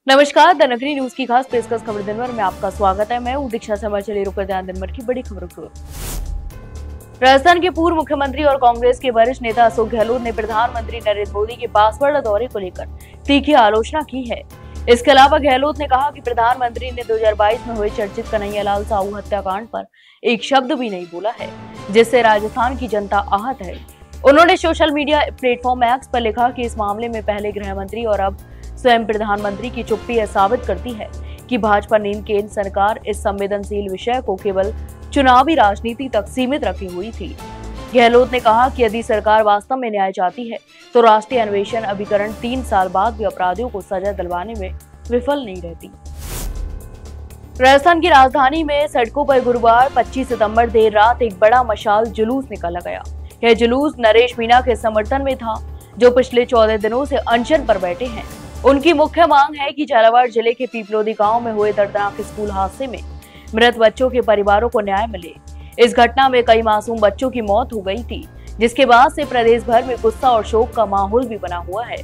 नमस्कार, द नगरी न्यूज की खास पेशकश खबर दिन भर में आपका स्वागत है। मैं हूं दीक्षा शर्मा। चलिए रुककर ध्यान दिन भर की बड़ी खबरों की ओर। राजस्थान के पूर्व मुख्यमंत्री और कांग्रेस के वरिष्ठ नेता अशोक गहलोत ने प्रधानमंत्री नरेंद्र मोदी के बांसवाड़ा दौरे को लेकर तीखी आलोचना की है। इसके अलावा गहलोत ने कहा कि प्रधानमंत्री ने 2022 में हुए चर्चित कन्हैयालाल साहू हत्याकांड पर एक शब्द भी नहीं बोला है, जिससे राजस्थान की जनता आहत है। उन्होंने सोशल मीडिया प्लेटफॉर्म एक्स पर लिखा कि इस मामले में पहले गृह मंत्री और अब स्वयं प्रधानमंत्री की चुप्पी यह साबित करती है कि भाजपा नींद केंद्र सरकार इस संवेदनशील विषय को केवल चुनावी राजनीति तक सीमित रखी हुई थी। गहलोत ने कहा कि यदि सरकार वास्तव में न्याय चाहती है तो राष्ट्रीय अन्वेषण अभिकरण 3 साल बाद भी अपराधियों को सजा दिलवाने में विफल नहीं रहती। राजस्थान की राजधानी में सड़कों पर गुरुवार 25 सितंबर देर रात एक बड़ा मशाल जुलूस निकाला गया। यह जुलूस नरेश मीणा के समर्थन में था, जो पिछले 14 दिनों से अनशन पर बैठे हैं। उनकी मुख्य मांग है कि झालावाड़ जिले के पीपलोदी गांव में हुए दर्दनाक स्कूल हादसे में मृत बच्चों के परिवारों को न्याय मिले। इस घटना में कई मासूम बच्चों की मौत हो गई थी, जिसके बाद से प्रदेश भर में गुस्सा और शोक का माहौल भी बना हुआ है।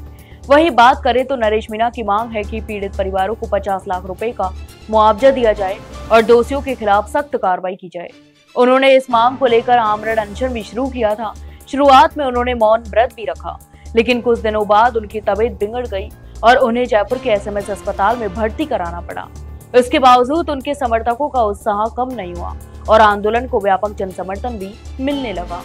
वहीं बात करें तो नरेश मीणा की मांग है कि पीड़ित परिवारों को 50 लाख रुपए का मुआवजा दिया जाए और दोषियों के खिलाफ सख्त कार्रवाई की जाए। उन्होंने इस मांग को लेकर आमरण अनशन भी शुरू किया था। शुरुआत में उन्होंने मौन व्रत भी रखा, लेकिन कुछ दिनों बाद उनकी तबीयत बिगड़ गई और उन्हें जयपुर के एसएमएस अस्पताल में भर्ती कराना पड़ा। इसके बावजूद उनके समर्थकों का उत्साह कम नहीं हुआ और आंदोलन को व्यापक जनसमर्थन भी मिलने लगा।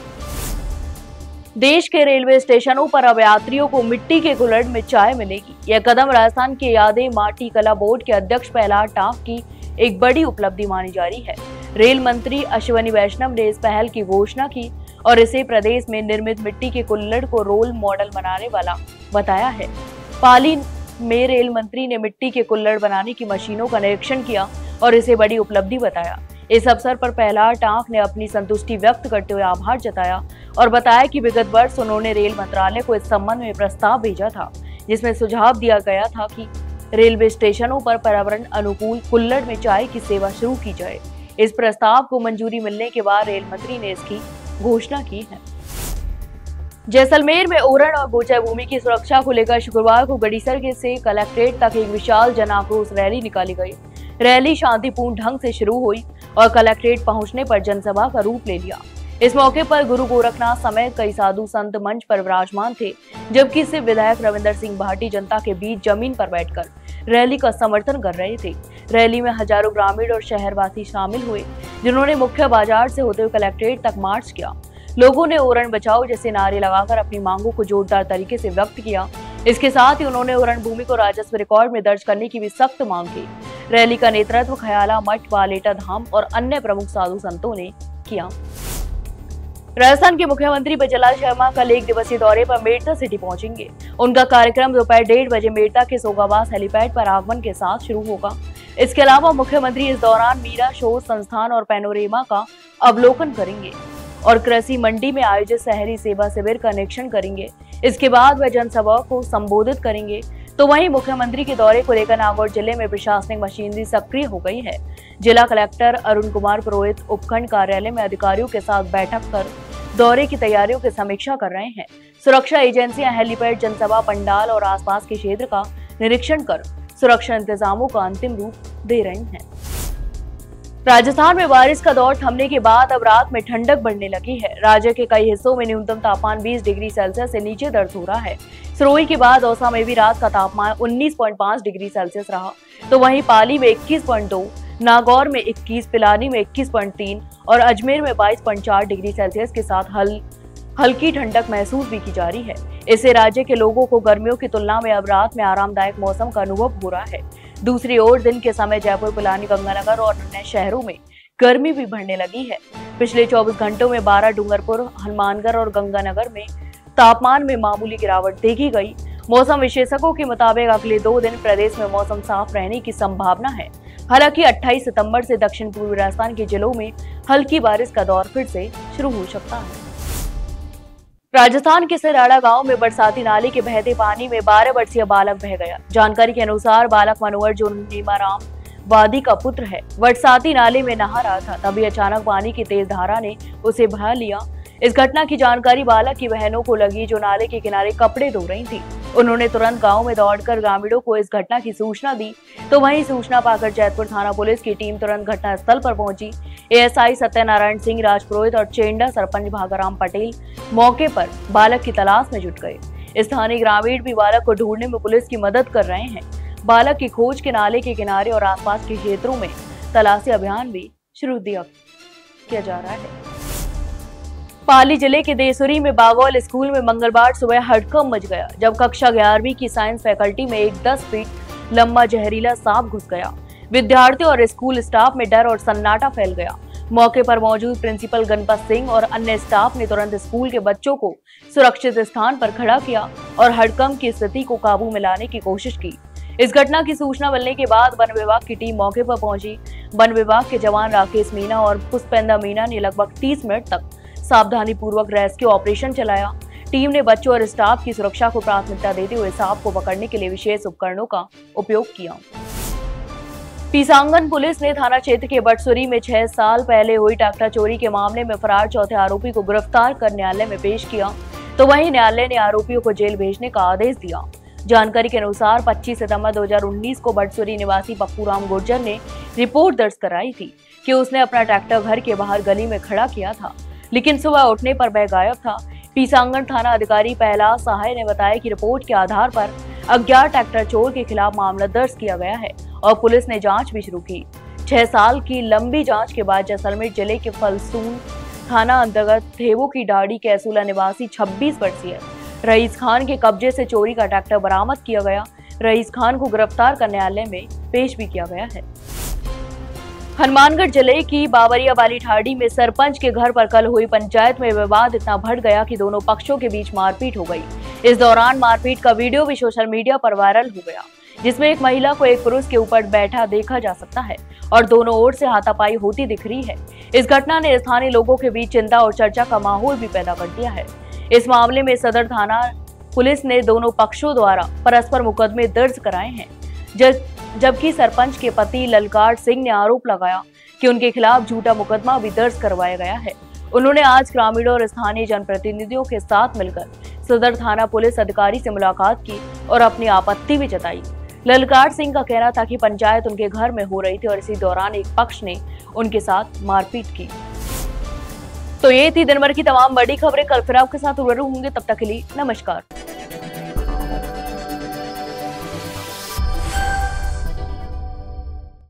देश के रेलवे स्टेशनों पर अब यात्रियों को मिट्टी के कुल्हड़ में चाय मिलेगी। यह कदम राजस्थान के यादें माटी कला बोर्ड के अध्यक्ष प्रहलाद टाफ की एक बड़ी उपलब्धि मानी जा रही है। रेल मंत्री अश्विनी वैष्णव ने इस पहल की घोषणा की और इसे प्रदेश में निर्मित मिट्टी के कुल्हड़ को रोल मॉडल बनाने वाला बताया है। पाली में रेल मंत्री ने मिट्टी के कुल्हड़ बनाने की मशीनों का निरीक्षण किया और इसे बड़ी उपलब्धि बताया। इस अवसर पर प्रहलाद टाफ ने अपनी संतुष्टि व्यक्त करते हुए आभार जताया और बताया कि विगत वर्ष उन्होंने रेल मंत्रालय को इस संबंध में प्रस्ताव भेजा था, जिसमें सुझाव दिया गया था कि रेलवे स्टेशनों पर पर्यावरण अनुकूल कुल्हड़ में चाय की सेवा शुरू की जाए। इस प्रस्ताव को मंजूरी मिलने के बाद रेल मंत्री ने इसकी घोषणा की है। जैसलमेर में ओरण और बोचा भूमि की सुरक्षा को लेकर शुक्रवार को गड़ीसर से कलेक्ट्रेट तक एक विशाल जन आक्रोश रैली निकाली गई। रैली शांतिपूर्ण ढंग से शुरू हुई और कलेक्ट्रेट पहुंचने पर जनसभा का रूप ले लिया। इस मौके पर गुरु गोरखनाथ समेत कई साधु संत मंच पर विराजमान थे, जबकि सिर्फ विधायक रविंदर सिंह भाटी जनता के बीच जमीन पर बैठकर रैली का समर्थन कर रहे थे। रैली में हजारों ग्रामीण और शहरवासी शामिल हुए, जिन्होंने मुख्य बाजार से होते हुए कलेक्ट्रेट तक मार्च किया। लोगों ने ओरण बचाओ जैसे नारे लगाकर अपनी मांगों को जोरदार तरीके से व्यक्त किया। इसके साथ ही उन्होंने ओरण भूमि को राजस्व रिकॉर्ड में दर्ज करने की भी सख्त मांग की। रैली का नेतृत्व खयाला मठ, बालेटा धाम और अन्य प्रमुख साधु संतों ने किया। राजस्थान के मुख्यमंत्री प्रहलाद शर्मा कल 1 दिवसीय दौरे पर मेड़ता सिटी पहुंचेंगे। उनका कार्यक्रम दोपहर 1:30 बजे मेड़ता के सोगाबास हेलीपैड पर आगमन के साथ शुरू होगा। इसके अलावा मुख्यमंत्री इस दौरान मीरा शोध संस्थान और पैनोरेमा का अवलोकन करेंगे और कृषि मंडी में आयोजित शहरी सेवा शिविर का निरीक्षण करेंगे। इसके बाद वह जनसभा को संबोधित करेंगे। तो वहीं मुख्यमंत्री के दौरे को लेकर नागौर जिले में प्रशासनिक मशीनरी सक्रिय हो गई है। जिला कलेक्टर अरुण कुमार पुरोहित उपखंड कार्यालय में अधिकारियों के साथ बैठक कर दौरे की तैयारियों की समीक्षा कर रहे हैं। सुरक्षा एजेंसियां हेलीपैड, जनसभा पंडाल और आसपास के क्षेत्र का निरीक्षण कर सुरक्षा इंतजामों का अंतिम रूप दे रही हैं। राजस्थान में बारिश का दौर थमने के बाद अब रात में ठंडक बढ़ने लगी है। राज्य के कई हिस्सों में न्यूनतम तापमान 20 डिग्री सेल्सियस से नीचे दर्ज हो रहा है। सिरोही के बाद दौसा में भी रात का तापमान 19.5 डिग्री सेल्सियस रहा, तो वहीं पाली में 21.2, नागौर में 21, पिलानी में 21.3 और अजमेर में 22.4 डिग्री सेल्सियस के साथ हल्की ठंडक महसूस भी की जा रही है। इससे राज्य के लोगों को गर्मियों की तुलना में अब रात में आरामदायक मौसम का अनुभव हो रहा है। दूसरी ओर दिन के समय जयपुर, पिलानी, गंगानगर और अन्य शहरों में गर्मी भी बढ़ने लगी है। पिछले 24 घंटों में 12, डूंगरपुर, हनुमानगढ़ और गंगानगर में तापमान में मामूली गिरावट देखी गई। मौसम विशेषज्ञों के मुताबिक अगले 2 दिन प्रदेश में मौसम साफ रहने की संभावना है। हालांकि 28 सितंबर से दक्षिण पूर्वी राजस्थान के जिलों में हल्की बारिश का दौर फिर से शुरू हो सकता है। राजस्थान के सिराड़ा गांव में बरसाती नाले के बहते पानी में 12 वर्षीय बालक बह गया। जानकारी के अनुसार बालक मनोहर, जो नीमाराम वादी का पुत्र है, बरसाती नाले में नहा रहा था। तभी अचानक पानी की तेज धारा ने उसे बहा लिया। इस घटना की जानकारी बालक की बहनों को लगी, जो नाले के किनारे कपड़े धो रही थी। उन्होंने तुरंत गांव में दौड़कर ग्रामीणों को इस घटना की सूचना दी, तो वहीं सूचना पाकर जैतपुर थाना पुलिस की टीम तुरंत घटनास्थल पर पहुंची। एएसआई सत्यनारायण सिंह राजपुरोहित और चेंडा सरपंच भागाराम पटेल मौके पर बालक की तलाश में जुट गए। स्थानीय ग्रामीण भी बालक को ढूंढने में पुलिस की मदद कर रहे हैं। बालक की खोज के नाले के किनारे और आसपास के क्षेत्रों में तलाशी अभियान भी शुरू किया जा रहा है। पाली जिले के देसुरी में बागौल स्कूल में मंगलवार सुबह हड़कंप मच गया, जब कक्षा 11वीं की साइंस फैकल्टी में एक 10 फीट लंबा जहरीला सांप घुस गया। विद्यार्थियों और स्कूल स्टाफ में डर और सन्नाटा फैल गया। मौके पर मौजूद प्रिंसिपल गणपत सिंह और अन्य स्टाफ ने तुरंत स्कूल के बच्चों को सुरक्षित स्थान पर खड़ा किया और हड़कंप की स्थिति को काबू में लाने की कोशिश की। इस घटना की सूचना मिलने के बाद वन विभाग की टीम मौके पर पहुंची। वन विभाग के जवान राकेश मीना और पुष्पेंद्र मीना ने लगभग 30 मिनट तक सावधानी पूर्वक रेस्क्यू ऑपरेशन चलाया। टीम ने बच्चों और स्टाफ की सुरक्षा को प्राथमिकता देते हुए सांप को पकड़ने के लिए विशेष उपकरणों का उपयोग किया। पीसांगन पुलिस ने थाना क्षेत्र के बटसुरी में 6 साल पहले हुई ट्रैक्टर चोरी के मामले में फरार चौथे आरोपी को गिरफ्तार कर न्यायालय में पेश किया, तो वहीं न्यायालय ने आरोपियों को जेल भेजने का आदेश दिया। जानकारी के अनुसार 25 सितंबर 2019 को बटसुरी निवासी पप्पूराम गुर्जर ने रिपोर्ट दर्ज कराई थी कि उसने अपना ट्रैक्टर घर के बाहर गली में खड़ा किया था, लेकिन सुबह उठने पर वह गायब था। पीसांगन थाना अधिकारी पहला सहाय ने बताया कि रिपोर्ट के आधार पर अज्ञात ट्रैक्टर चोर के खिलाफ मामला दर्ज किया गया है और पुलिस ने जांच भी शुरू की। 6 साल की लंबी जांच के बाद जैसलमेर जिले के फलसून थाना अंतर्गत थेवो की डाड़ी कैसूला निवासी 26 वर्षीय रईस खान के कब्जे से चोरी का ट्रैक्टर बरामद किया गया। रईस खान को गिरफ्तार कर न्यायालय में पेश भी किया गया है। हनुमानगढ़ जिले की बाबरिया वाली ठाड़ी में सरपंच के घर पर कल हुई पंचायत में विवाद इतना बढ़ गया कि दोनों पक्षों के बीच मारपीट हो गई। इस दौरान मारपीट का वीडियो भी सोशल मीडिया पर वायरल हो गया, जिसमें एक महिला को एक पुरुष के ऊपर बैठा देखा जा सकता है और दोनों ओर से हाथापाई होती दिख रही है। इस घटना ने स्थानीय लोगों के बीच चिंता और चर्चा का माहौल भी पैदा कर दिया है। इस मामले में सदर थाना पुलिस ने दोनों पक्षों द्वारा परस्पर मुकदमे दर्ज कराए हैं, जबकि सरपंच के पति ललकार सिंह ने आरोप लगाया कि उनके खिलाफ झूठा मुकदमा भी दर्ज करवाया गया है। उन्होंने आज ग्रामीणों और स्थानीय जनप्रतिनिधियों के साथ मिलकर सदर थाना पुलिस अधिकारी से मुलाकात की और अपनी आपत्ति भी जताई। ललकार सिंह का कहना था कि पंचायत उनके घर में हो रही थी और इसी दौरान एक पक्ष ने उनके साथ मारपीट की। तो ये थी दिन भर की तमाम बड़ी खबरें। कल फिर आपके साथ रूबरू होंगे, तब तक के लिए नमस्कार।